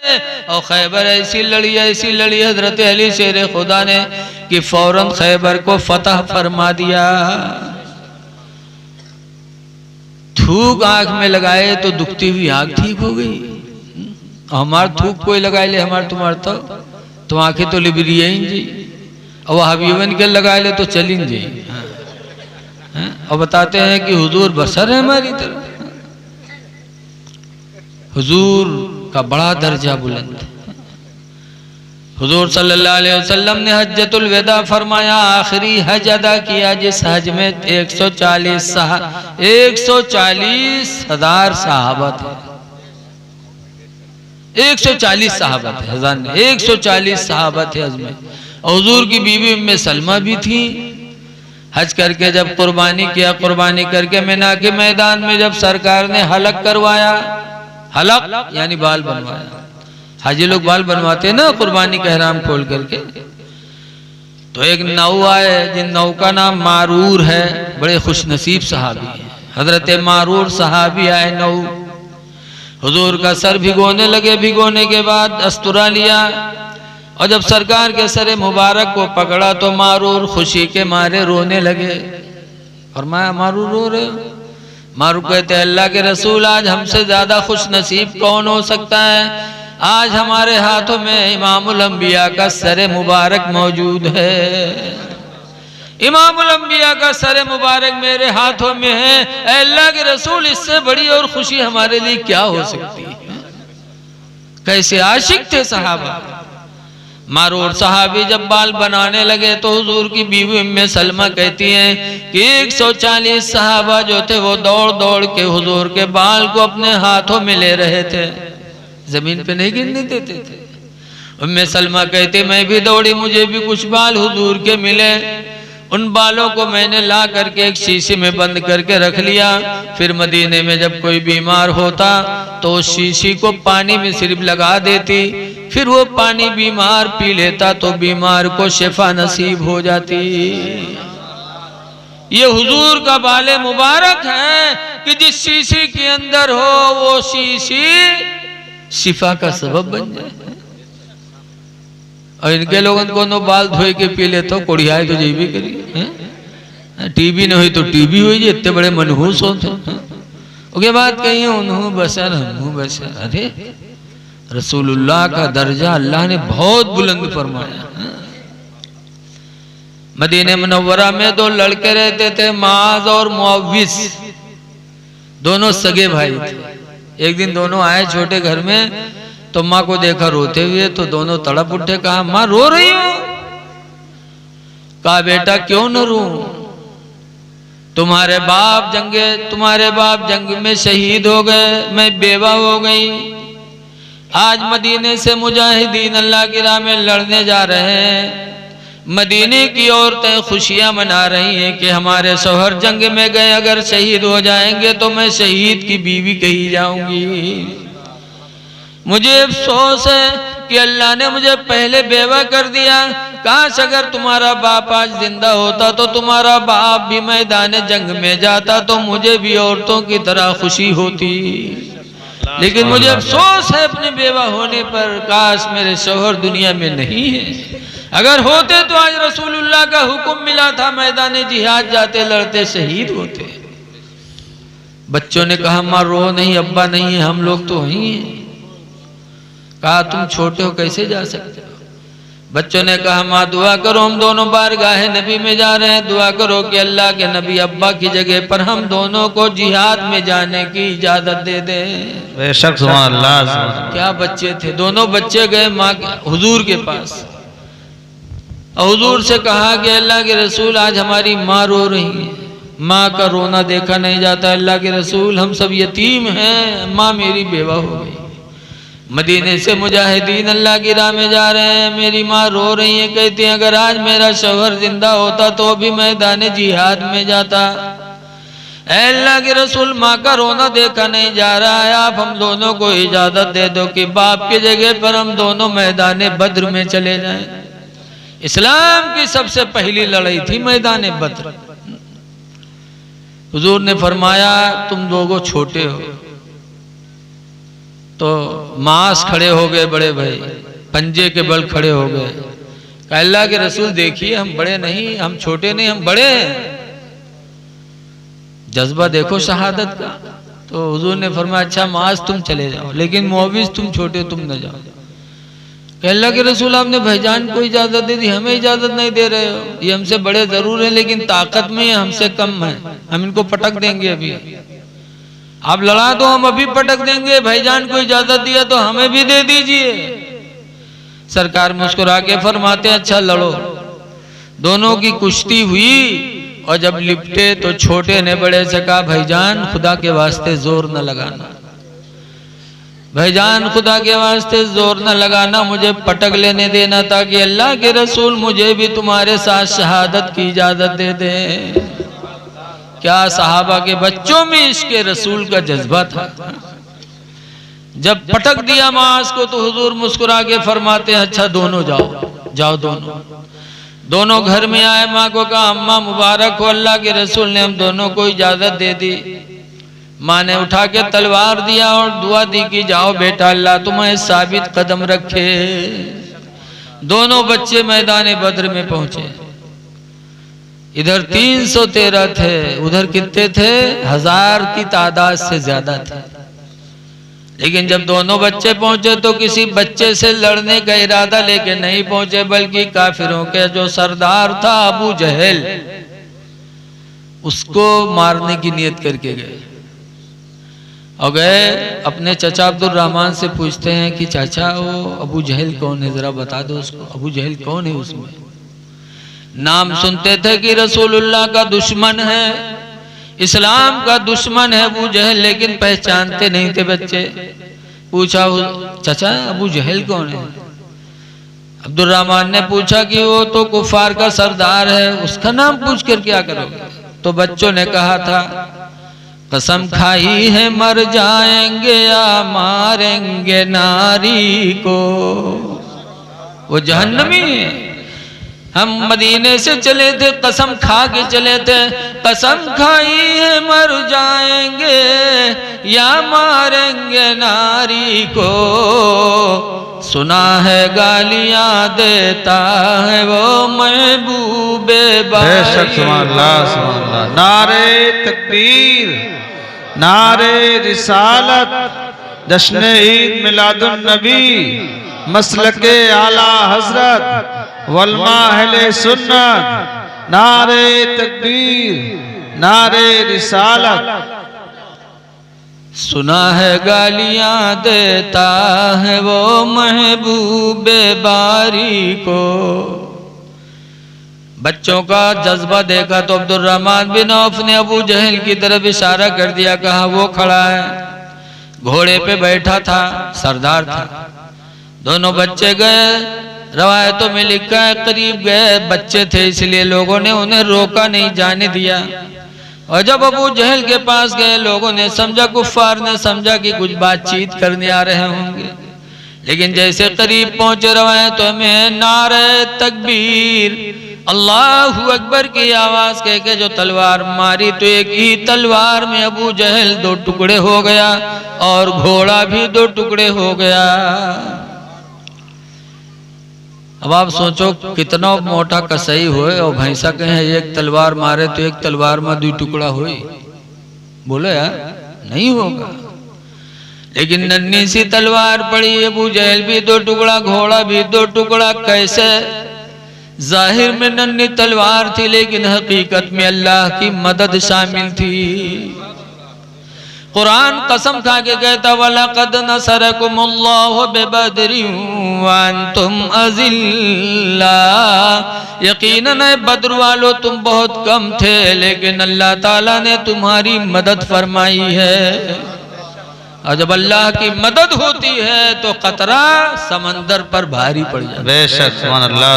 और खैबर ऐसी लड़ी हजरत अली शेर खुदा ने कि फौरन खैबर को फतह फरमा दिया। थूक आंख में लगाए तो दुखती हुई आंख ठीक हो गई। हमार थूक कोई लगाए ले हमार तुम्हार तो आंखें तो लिबरिया ही जी, और हबीबन के लगाए ले तो चली जी। और बताते हैं कि हुजूर बसर है हमारी तरफ। हुजूर का बड़ा दर्जा बुलंद है। हुजूर सल्लल्लाहु अलैहि वसल्लम ने हज्जतुल वेदा फरमाया, आखिरी हज अदा किया जिस हज में 140,000 सहाबा थे। 140 सहाबा थे, हजार ने 140 सहाबा थे हज में। हुजूर की बीवी उम्मे सलमा भी थी। हज करके जब कुर्बानी किया, कुर्बानी करके मिना के मैदान में जब सरकार ने हलक करवाया, हलक यानी बाल बनवाया, हाजी लोग बाल बनवाते ना कुर्बानी का एहराम खोल करके, तो एक नौ आए जिन नौ का नाम मारूर है, बड़े खुशनसीब सहाबी हैं। हजरत मारूर सहाबी आए नौ, हुजूर का सर भिगोने लगे। भिगोने के बाद अस्तुरा लिया और जब सरकार के सर मुबारक को पकड़ा तो मारूर खुशी के मारे रोने लगे। और मारूर रो रहे। मारूर कहते अल्लाह के रसूल, आज हमसे ज्यादा खुश नसीब कौन हो सकता है? आज हमारे हाथों में इमामुल अंबिया का सर मुबारक मौजूद है। इमामुल अंबिया का सर मुबारक मेरे हाथों में है। अल्लाह के रसूल, इससे बड़ी और खुशी हमारे लिए क्या हो सकती है? कैसे आशिक थे सहाबा। मारूर सहाबी जब बाल बनाने लगे तो हुजूर की बीवी उम्मे सलमा कहती हैं कि 140 सहाबा जो थे वो दौड़ दौड़ के हुजूर के बाल को अपने हाथों में ले रहे थे, जमीन पे नहीं गिरने देते थे। उम्मे सलमा कहती मैं भी दौड़ी, मुझे भी कुछ बाल हुजूर के मिले। उन बालों को मैंने ला करके एक शीशी में बंद करके रख लिया। फिर मदीने में जब कोई बीमार होता तो उस शीशी को पानी में सिर्फ लगा देती, फिर वो पानी बीमार पी लेता तो बीमार को शिफा नसीब हो जाती। ये हुजूर का बाले मुबारक है कि जिस शीशी के अंदर हो वो शीशी शिफा का सबब बन जाए। और इनके लोगों को नो बाल धोए के पी ले तो कोड़ियाए तो जी भी करी। टीबी नहीं हुई तो टीबी हुई जी, इतने बड़े मनहूस होते। उसके बाद कहीं उन्हों बसर हम बसर। अरे रसूलुल्लाह का दर्जा अल्लाह ने बहुत बुलंद फरमाया। मदीने मुनव्वरा में दो लड़के रहते थे, माज और मुअव्विस, दोनों सगे भाई थे। एक दिन दोनों आए छोटे घर में तो माँ को देखा रोते हुए तो दोनों तड़प उठे। कहा माँ रो रही हो? कहा बेटा क्यों न रो, तुम्हारे बाप जंग में शहीद हो गए, मैं बेवा हो गई। आज मदीने से मुजाहिदीन अल्लाह की राह में लड़ने जा रहे हैं। मदीने की औरतें खुशियां मना रही हैं कि हमारे शौहर जंग में गए, अगर शहीद हो जाएंगे तो मैं शहीद की बीवी कही जाऊंगी। मुझे अफसोस है कि अल्लाह ने मुझे पहले बेवा कर दिया। काश अगर तुम्हारा बाप आज जिंदा होता तो तुम्हारा बाप भी मैदान जंग में जाता तो मुझे भी औरतों की तरह खुशी होती। लेकिन मुझे अफसोस है अपने बेवा होने पर, काश मेरे शौहर दुनिया में नहीं है। अगर होते तो आज रसूलुल्लाह का हुक्म मिला था मैदान जिहाद जाते लड़ते शहीद होते। बच्चों ने कहा माँ रो नहीं, अब्बा नहीं है, हम लोग तो वही हैं। कहा तुम छोटे हो कैसे जा सकते हो? बच्चों ने कहा माँ दुआ करो, हम दोनों बारगाह नबी में जा रहे हैं, दुआ करो कि अल्लाह के नबी अब्बा की जगह पर हम दोनों को जिहाद में जाने की इजाजत दे दे। बेशक सुभान अल्लाह। क्या बच्चे थे, दोनों बच्चे गए माँ हुजूर के पास। हुजूर से कहा कि अल्लाह के रसूल आज हमारी माँ रो रही है, माँ का रोना देखा नहीं जाता। अल्लाह के रसूल हम सब यतीम हैं, माँ मेरी बेवा हो गई। मदीने से मुजाहिदीन अल्लाह की राह में जा रहे हैं, मेरी माँ रो रही है। कहती है अगर आज मेरा शौहर जिंदा होता तो भी मैदान जिहाद में जाता। अल्लाह के रसूल माँ का रोना देखा नहीं जा रहा है, आप हम दोनों को इजाजत दे दो कि बाप की जगह पर हम दोनों मैदान बद्र में चले जाएं। इस्लाम की सबसे पहली लड़ाई थी मैदान बद्र। हुजूर ने फरमाया तुम लोगों छोटे हो तो मांस खड़े हो गए बड़े भाई, पंजे के बल खड़े हो गए। कहा अल्लाह के रसूल देखिए हम बड़े नहीं, हम छोटे नहीं, हम बड़े हैं। जज्बा देखो शहादत का। तो हुजूर ने फरमाया अच्छा मांस तुम चले जाओ, लेकिन मुअव्विज़ तुम छोटे तुम न जाओ। अल्लाह के रसूल आपने भाईजान को इजाजत दे दी, हमें इजाजत नहीं दे रहे हो। ये हमसे बड़े जरूर हैं लेकिन ताकत में ये हमसे कम है, हम इनको पटक देंगे अभी। आप लड़ा दो हम अभी पटक देंगे, भाईजान को इजाजत दिया तो हमें भी दे दीजिए। सरकार मुस्कुरा के फरमाते अच्छा लड़ो। दोनों की कुश्ती हुई और जब लिपटे तो छोटे ने बड़े से कहा भाईजान खुदा के वास्ते जोर न लगाना, भाईजान खुदा के वास्ते जोर न लगाना, मुझे पटक लेने देना ताकि अल्लाह के रसूल मुझे भी तुम्हारे साथ शहादत की इजाजत दे दे। क्या सहाबा के बच्चों में इसके रसूल का जज्बा था। जब पटक दिया मांस को तो हुजूर मुस्कुरा के फरमाते अच्छा दोनों जाओ, जाओ दोनों। दोनों घर में आए, माँ को कहा अम्मा मुबारक हो, अल्लाह के रसूल ने हम दोनों को इजाजत दे दी। माँ ने उठा के तलवार दिया और दुआ दी कि जाओ बेटा अल्लाह तुम्हें साबित कदम रखे। दोनों बच्चे मैदान बद्र में पहुंचे। इधर 313 थे, उधर कितने थे? 1000 की तादाद से ज्यादा थे। लेकिन जब दोनों बच्चे पहुंचे तो किसी बच्चे से लड़ने का इरादा लेके नहीं पहुंचे, बल्कि काफिरों के जो सरदार था अबू जहल, उसको मारने की नियत करके गए। और गए अपने चाचा अब्दुल रहमान से पूछते हैं कि चाचा वो अबू जहल कौन है, जरा बता दो उसको, अबू जहल कौन है। उसमें नाम सुनते थे कि रसूलुल्लाह का दुश्मन है, इस्लाम का दुश्मन है अबू जहल, लेकिन पहचानते नहीं थे बच्चे। पूछा चाचा अबू जहल कौन है? अब्दुल रहमान ने पूछा कि वो तो कुफार का सरदार है, उसका नाम पूछ कर क्या करोगे? तो बच्चों ने कहा था कसम खाई है मर जाएंगे या मारेंगे नारी को, वो जहन्नमी है। हम मदीने से चले थे, कसम खा के चले थे, कसम खाई है मर जाएंगे या मारेंगे नारी को। सुना है गालियां देता है वो महबूबे बारी। नारे तकबीर, नारे रिसालत, जश्न ईद मिलादुन नबी, मसलके आला हजरत वल्मा अहले सुन्नत, नारे तकबीर, नारे रिसालत। सुना है गालियां देता है वो महबूबे बारी को। बच्चों का जज्बा देखा तो अब्दुल रहमान बिन औफ ने अबू जहल की तरफ इशारा कर दिया, कहा वो खड़ा है, घोड़े पे बैठा था, सरदार था। दोनों बच्चे गए, रवायतों में लिखा है करीब गए, बच्चे थे इसलिए लोगों ने उन्हें रोका नहीं, जाने दिया। और जब अबू जहल के पास गए लोगों ने समझा, कुफ्फार ने समझा कि कुछ बातचीत करने आ रहे होंगे, लेकिन जैसे करीब पहुंचे रवायतों में नारे तकबीर अल्लाहु अकबर की आवाज कह के जो तलवार मारी तो एक ही तलवार में अबू जहल 2 टुकड़े हो गया और घोड़ा भी 2 टुकड़े हो गया। अब आप सोचो कितना मोटा कसई होए और भैंसा कहे एक तलवार मारे तो एक तलवार में 2 टुकड़ा होए, बोले यार नहीं होगा। लेकिन नन्ही सी तलवार पड़ी, अबू जहल भी 2 टुकड़ा, घोड़ा भी 2 टुकड़ा। कैसे? जाहिर में नन्ही तलवार थी लेकिन हकीकत में अल्लाह की मदद शामिल थी। कुरान कसम खा के कहता वलक़द नसरकुमुल्लाहु बिबद्रिन व अंतुम अज़िल्ला, यकीनन बद्र वालों तुम बहुत कम थे लेकिन अल्लाह ताला ने तुम्हारी मदद फरमाई है। और जब अल्लाह की मदद होती है तो कतरा समंदर पर भारी पड़ जाता है। बेशक सुभान अल्लाह।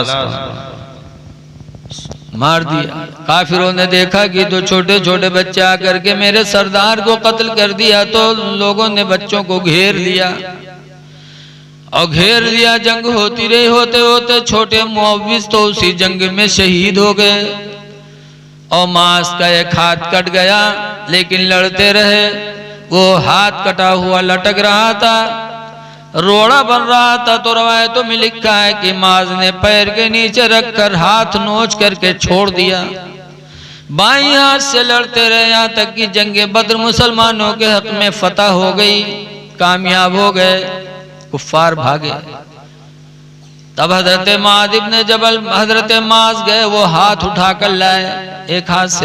मार दिया। काफिरों ने देखा कि तो छोटे छोटे बच्चे आकर के मेरे सरदार को कत्ल कर दिया, तो लोगों ने बच्चों को घेर लिया और घेर लिया। जंग होती रही, होते होते छोटे मुअव्विज़ तो उसी जंग में शहीद हो गए और मांस का एक हाथ कट गया, लेकिन लड़ते रहे। वो हाथ कटा हुआ लटक रहा था, रोड़ा बन रहा था तो रवायतों में लिखा है कि माज ने पैर के नीचे रखकर हाथ नोच करके छोड़ दिया। बाईं हाथ से लड़ते रहे यहाँ तक कि जंगे बद्र मुसलमानों के हक में फतह हो गई, कामयाब हो गए, कुफ्फार भागे। तब हजरत माज इब्ने जबल हजरत माज गए, वो हाथ उठाकर लाए, एक हाथ से